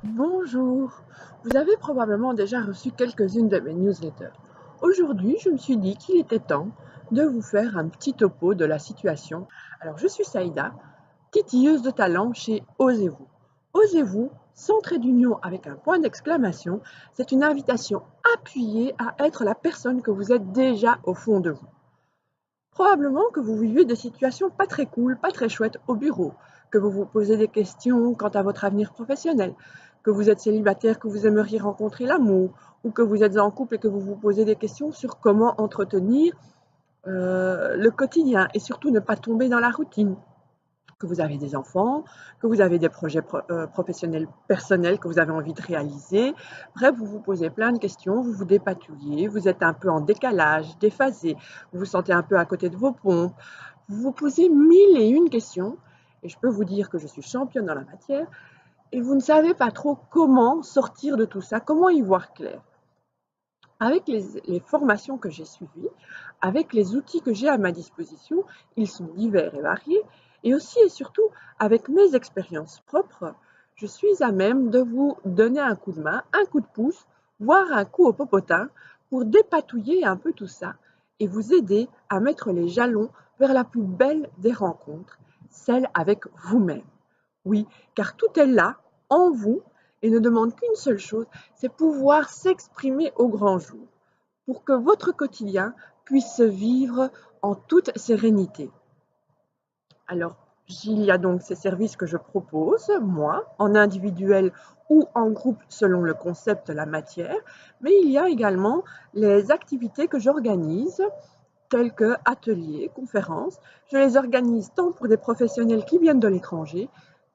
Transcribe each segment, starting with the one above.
Bonjour, vous avez probablement déjà reçu quelques-unes de mes newsletters. Aujourd'hui, je me suis dit qu'il était temps de vous faire un petit topo de la situation. Alors, je suis Saïda, titilleuse de talent chez Osez-vous. Osez-vous, sans trait d'union avec un point d'exclamation, c'est une invitation appuyée à être la personne que vous êtes déjà au fond de vous. Probablement que vous vivez des situations pas très cool, pas très chouettes au bureau, que vous vous posez des questions quant à votre avenir professionnel, que vous êtes célibataire, que vous aimeriez rencontrer l'amour, ou que vous êtes en couple et que vous vous posez des questions sur comment entretenir le quotidien et surtout ne pas tomber dans la routine, que vous avez des enfants, que vous avez des projets professionnels personnels que vous avez envie de réaliser. Bref, vous vous posez plein de questions, vous vous dépatouillez, vous êtes un peu en décalage, déphasé, vous vous sentez un peu à côté de vos pompes, vous vous posez mille et une questions, et je peux vous dire que je suis championne dans la matière, et vous ne savez pas trop comment sortir de tout ça, comment y voir clair. Avec les formations que j'ai suivies, avec les outils que j'ai à ma disposition, ils sont divers et variés, et aussi et surtout avec mes expériences propres, je suis à même de vous donner un coup de main, un coup de pouce, voire un coup au popotin pour dépatouiller un peu tout ça et vous aider à mettre les jalons vers la plus belle des rencontres, celle avec vous-même. Oui, car tout est là, en vous, et ne demande qu'une seule chose, c'est pouvoir s'exprimer au grand jour, pour que votre quotidien puisse se vivre en toute sérénité. Alors, il y a donc ces services que je propose, moi, en individuel ou en groupe selon le concept, la matière, mais il y a également les activités que j'organise, telles que ateliers, conférences. Je les organise tant pour des professionnels qui viennent de l'étranger,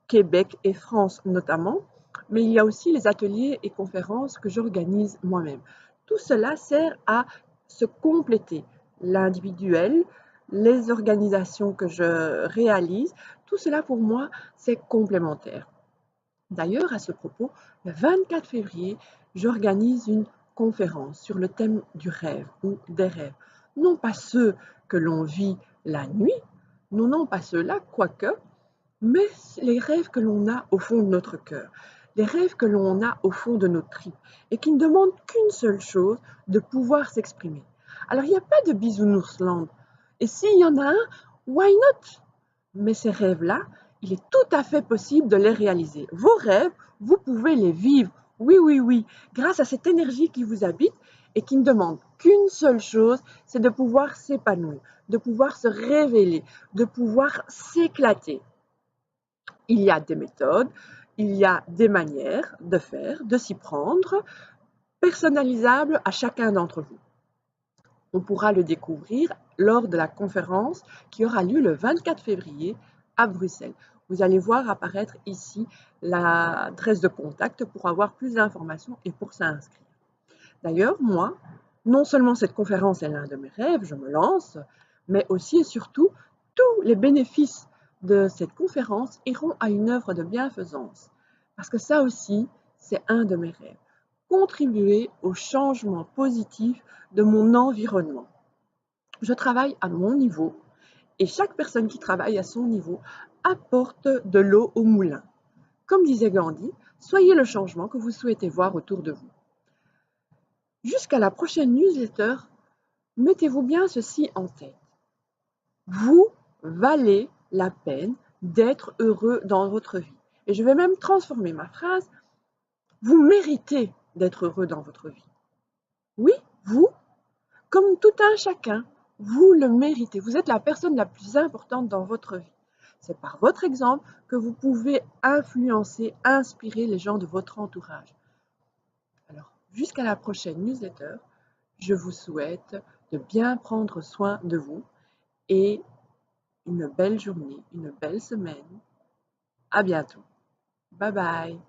Québec et France notamment, mais il y a aussi les ateliers et conférences que j'organise moi-même. Tout cela sert à se compléter, l'individuel, les organisations que je réalise, tout cela pour moi, c'est complémentaire. D'ailleurs, à ce propos, le 24 février, j'organise une conférence sur le thème du rêve ou des rêves. Non pas ceux que l'on vit la nuit, non pas ceux-là, quoique, mais les rêves que l'on a au fond de notre cœur, les rêves que l'on a au fond de nos tripes et qui ne demandent qu'une seule chose, de pouvoir s'exprimer. Alors, il n'y a pas de bisounoursland. Et s'il y en a un, why not? Mais ces rêves-là, il est tout à fait possible de les réaliser. Vos rêves, vous pouvez les vivre. Oui, oui, oui, grâce à cette énergie qui vous habite et qui ne demande qu'une seule chose, c'est de pouvoir s'épanouir, de pouvoir se révéler, de pouvoir s'éclater. Il y a des méthodes, il y a des manières de faire, de s'y prendre, personnalisables à chacun d'entre vous. On pourra le découvrir lors de la conférence qui aura lieu le 24 février à Bruxelles. Vous allez voir apparaître ici l'adresse de contact pour avoir plus d'informations et pour s'inscrire. D'ailleurs, moi, non seulement cette conférence est l'un de mes rêves, je me lance, mais aussi et surtout, tous les bénéfices de cette conférence iront à une œuvre de bienfaisance. Parce que ça aussi, c'est un de mes rêves. Contribuer au changement positif de mon environnement. Je travaille à mon niveau et chaque personne qui travaille à son niveau apporte de l'eau au moulin. Comme disait Gandhi, soyez le changement que vous souhaitez voir autour de vous. Jusqu'à la prochaine newsletter, mettez-vous bien ceci en tête. Vous valez la peine d'être heureux dans votre vie. Et je vais même transformer ma phrase. Vous méritez d'être heureux dans votre vie. Oui, vous, comme tout un chacun, vous le méritez. Vous êtes la personne la plus importante dans votre vie. C'est par votre exemple que vous pouvez influencer, inspirer les gens de votre entourage. Alors, jusqu'à la prochaine newsletter, je vous souhaite de bien prendre soin de vous et une belle journée, une belle semaine. À bientôt. Bye bye.